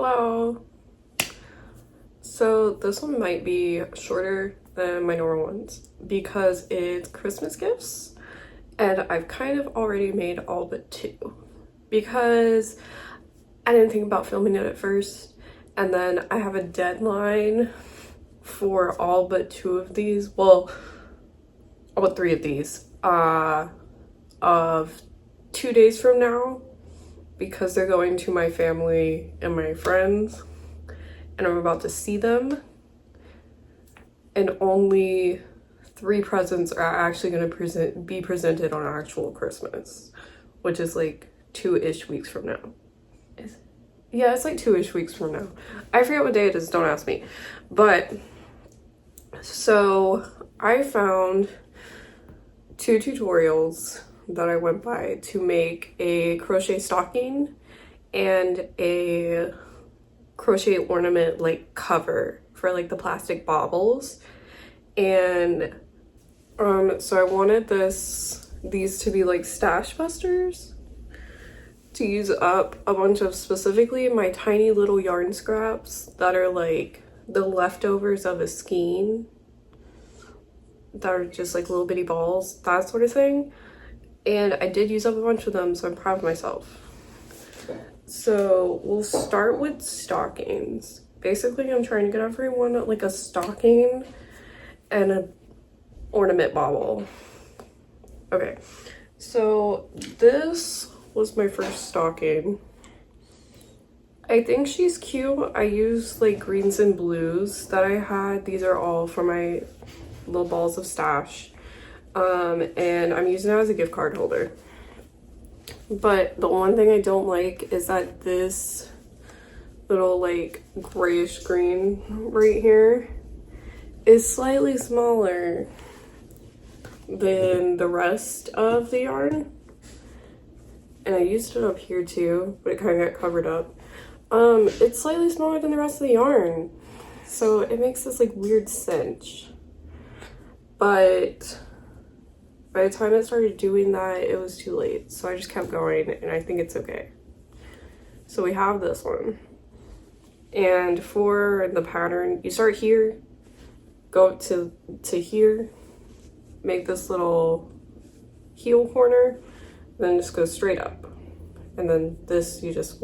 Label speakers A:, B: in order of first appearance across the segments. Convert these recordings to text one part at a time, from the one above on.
A: Hello. So this one might be shorter than my normal ones because it's Christmas gifts and I've kind of already made all but two because I didn't think about filming it at first, and then I have a deadline for all but two of these, well, all but three of these of 2 days from now, because they're going to my family and my friends and I'm about to see them, and only 3 presents are actually going to be presented on actual Christmas, which is like 2-ish weeks from now. Yeah, it's like 2-ish weeks from now. I forget what day it is, don't ask me. But so I found 2 tutorials that I went by to make a crochet stocking and a crochet ornament like cover for like the plastic baubles. And so I wanted these to be like stash busters, to use up a bunch of specifically my tiny little yarn scraps that are like the leftovers of a skein, that are just like little bitty balls, that sort of thing. And I did use up a bunch of them, so I'm proud of myself. So we'll start with stockings. Basically, I'm trying to get everyone like a stocking and an ornament bauble. Okay, so this was my first stocking. I think she's cute. I used like greens and blues that I had. These are all for my little balls of stash. And I'm using it as a gift card holder. But the one thing I don't like is that this little like grayish green right here is slightly smaller than the rest of the yarn. And I used it up here too, but it kind of got covered up. It's slightly smaller than the rest of the yarn, so it makes this like weird cinch. But by the time it started doing that, it was too late, so I just kept going, and I think it's okay. So we have this one, and for the pattern, you start here, go up to here, make this little heel corner, then just go straight up, and then this you just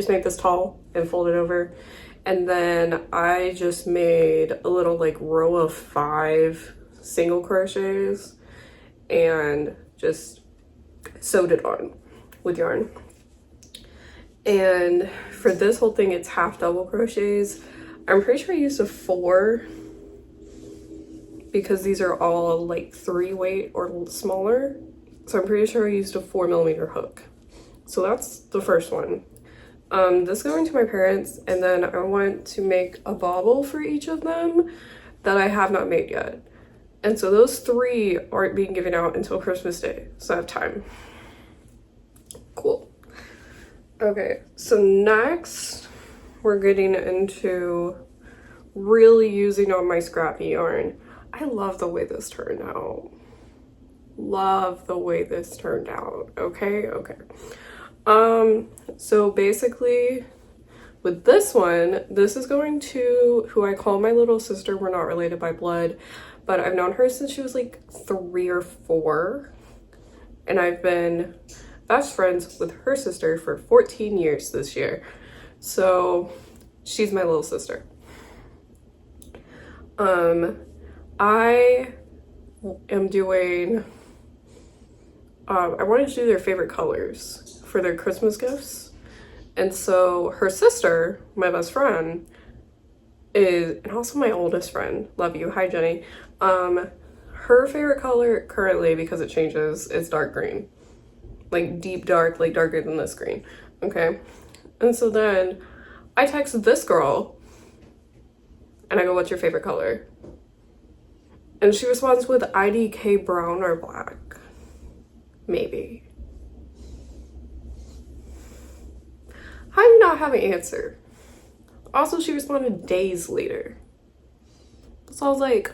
A: make this tall and fold it over. And then I just made a little like row of 5 single crochets and just sewed it on with yarn. And for this whole thing, it's half double crochets. I'm pretty sure I used a 4 because these are all like 3 weight or smaller. So I'm pretty sure I used a 4mm hook. So that's the first one. This is going to my parents, and then I want to make a bauble for each of them that I have not made yet. And so those 3 aren't being given out until Christmas Day, so I have time. Cool. Okay, so next we're getting into really using on my scrappy yarn. I love the way this turned out. Love the way this turned out. Okay. So basically with this one, this is going to who I call my little sister. We're not related by blood, but I've known her since she was like 3 or 4, and I've been best friends with her sister for 14 years this year. So she's my little sister. I am doing I wanted to do their favorite colors for their Christmas gifts. And so her sister, my best friend, and also my oldest friend, love you, hi Jenny, her favorite color currently, because it changes, is dark green. Like deep dark, like darker than this green, okay? And so then I text this girl and I go, what's your favorite color? And she responds with IDK brown or black. Maybe. How do you not have an answer? Also, she responded days later. So I was like,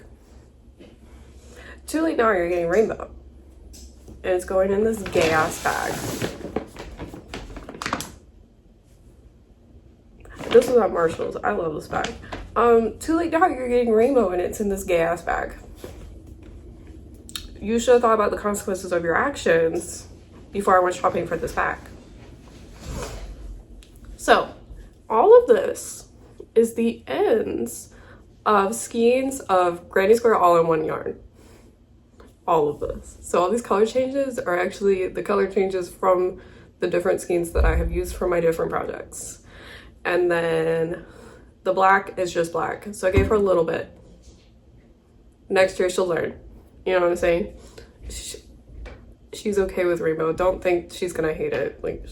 A: too late now, you're getting rainbow. And it's going in this gay ass bag. This was at Marshall's. I love this bag. Too late now, you're getting rainbow and it's in this gay ass bag. You should have thought about the consequences of your actions before I went shopping for this bag. So, all of this is the ends of skeins of Granny Square all-in-one yarn. All of this. So all these color changes are actually the color changes from the different skeins that I have used for my different projects. And then the black is just black. So I gave her a little bit. Next year she'll learn. You know what I'm saying? She's okay with rainbow. Don't think she's gonna hate it. Like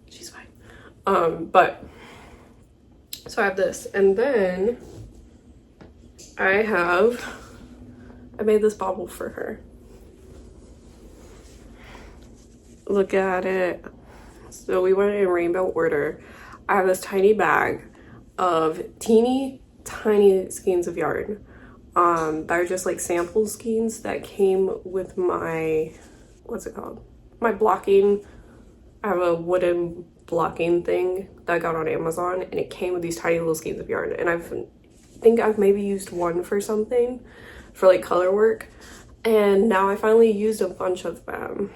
A: she's fine. But so I have this, and then I made this bauble for her. Look at it. So we went in rainbow order. I have this tiny bag of teeny tiny skeins of yarn. That are just like sample skeins that came with my, what's it called? My blocking. I have a wooden blocking thing that I got on Amazon, and it came with these tiny little skeins of yarn. And I think I've maybe used one for something, for like color work. And now I finally used a bunch of them.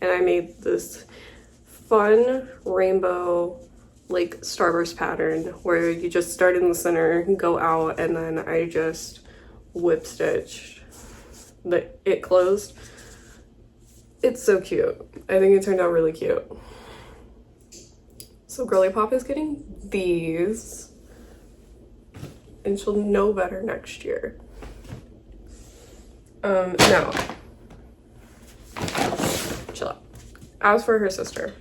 A: And I made this fun rainbow like starburst pattern where you just start in the center, go out, and then I just whip stitched it closed. It's so cute. I think it turned out really cute. So Girly Pop is getting these, and she'll know better next year. Now, chill out. As for her sister,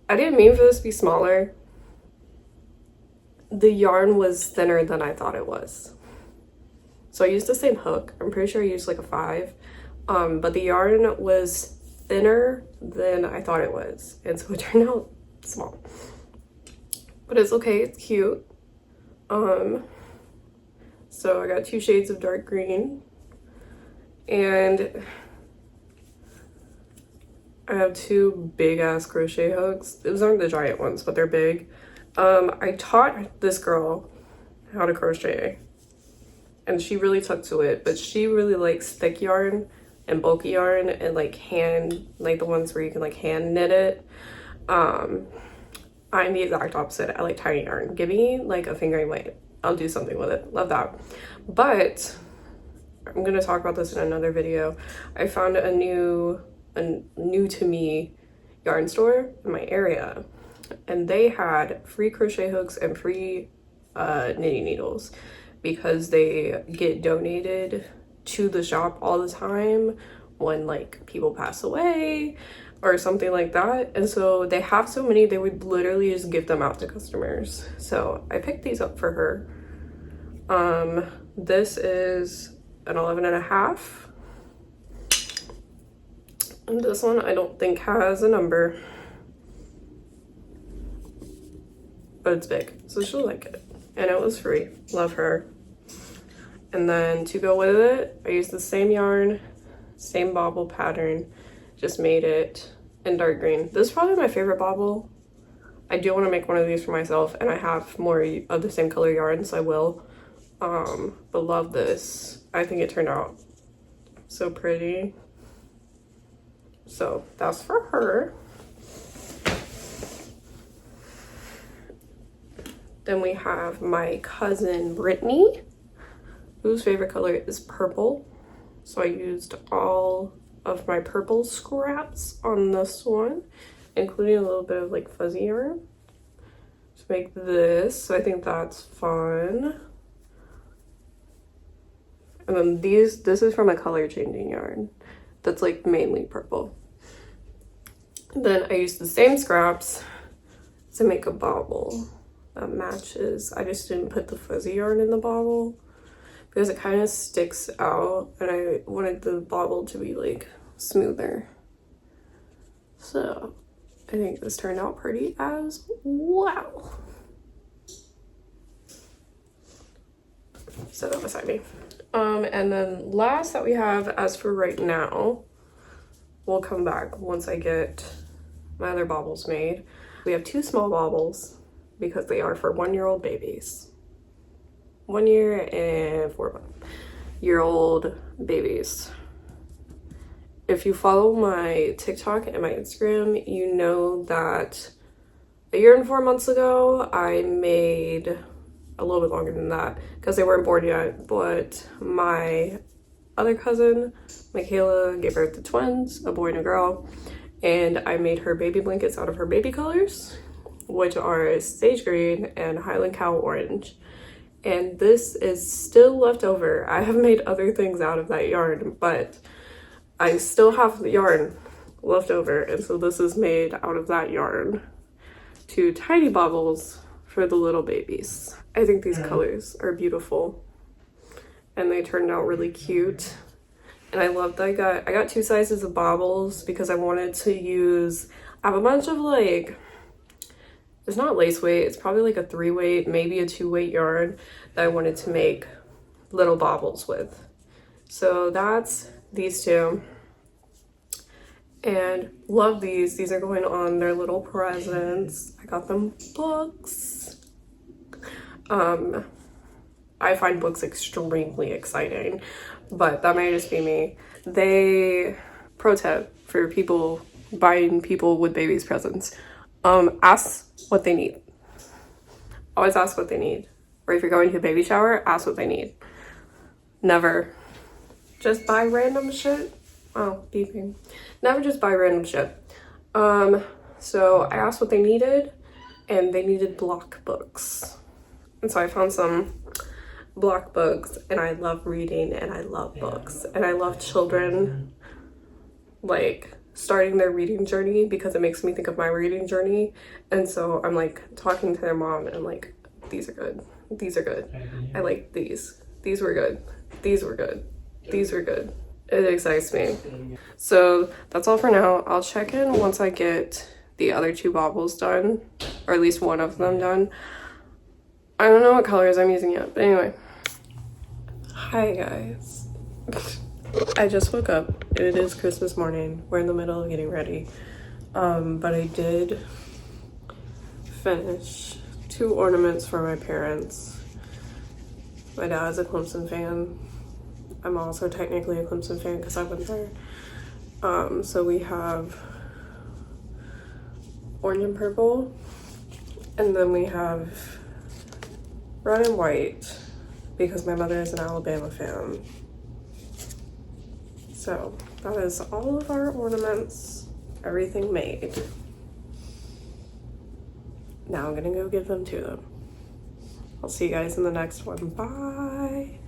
A: I didn't mean for this to be smaller. The yarn was thinner than I thought it was. So I used the same hook. I'm pretty sure I used like a 5. But the yarn was thinner than I thought it was. And so it turned out small. But it's okay, it's cute. So I got 2 shades of dark green. And I have 2 big ass crochet hooks. Those aren't the giant ones, but they're big. I taught this girl how to crochet, and she really took to it, but she really likes thick yarn and bulky yarn and like the ones where you can like hand knit it. I'm the exact opposite. I like tiny yarn. Give me like a fingering weight. I'll do something with it. Love that. But I'm gonna talk about this in another video. I found a new to me yarn store in my area, and they had free crochet hooks and free knitting needles because they get donated to the shop all the time when like people pass away or something like that. And so they have so many, they would literally just give them out to customers. So I picked these up for her. This is an 11.5. And this one I don't think has a number, but it's big, so she'll like it. And it was free. Love her. And then to go with it, I used the same yarn, same bauble pattern, just made it in dark green. This is probably my favorite bauble. I do want to make one of these for myself, and I have more of the same color yarn, so I will. But love this. I think it turned out so pretty. So that's for her. Then we have my cousin Brittany, whose favorite color is purple. So I used all of my purple scraps on this one, including a little bit of like fuzzy yarn to make this. So I think that's fun. And then this is from a color changing yarn that's like mainly purple. Then I used the same scraps to make a bauble that matches. I just didn't put the fuzzy yarn in the bauble because it kind of sticks out, and I wanted the bauble to be like smoother. So I think this turned out pretty as well. Set that beside me. And then last that we have as for right now will come back once I get my other baubles made. We have 2 small baubles because they are for 1-year-old babies. 1 year and 4-month-year-old babies. If you follow my TikTok and my Instagram, you know that a year and 4 months ago, I made a little bit longer than that because they weren't born yet, but my other cousin, Michaela, gave birth to twins, a boy and a girl, and I made her baby blankets out of her baby colors, which are sage green and Highland cow orange. And this is still left over. I have made other things out of that yarn, but I still have the yarn left over, and so this is made out of that yarn. 2 tiny baubles for the little babies. I think these colors are beautiful, and they turned out really cute. And I love that I got 2 sizes of baubles because I wanted to use, I have a bunch of like, it's not lace weight, it's probably like a 3 weight, maybe a 2 weight yarn that I wanted to make little baubles with. So that's these 2. And love these. These are going on their little presents. I got them books. I find books extremely exciting, but that might just be me. Pro tip for people buying people with babies presents. Ask what they need. Always ask what they need. Or if you're going to a baby shower, ask what they need. Never just buy random shit. Oh, beeping. Never just buy random shit. So I asked what they needed, and they needed block books. And so I found some block books, and I love reading, and I love books, and I love children like starting their reading journey because it makes me think of my reading journey. And so I'm like talking to their mom, and I'm like, these are good. These are good. I like these. These were good. These were good. These were good. It excites me. So that's all for now. I'll check in once I get the other 2 baubles done, or at least one of them done. I don't know what colors I'm using yet, but anyway. Hi guys. I just woke up. It is Christmas morning. We're in the middle of getting ready. But I did finish 2 ornaments for my parents. My dad's a Clemson fan. I'm also technically a Clemson fan because I went there. So we have orange and purple, and then we have red and white because my mother is an Alabama fan. So that is all of our ornaments, everything made. Now I'm gonna go give them to them. I'll see you guys in the next one. Bye.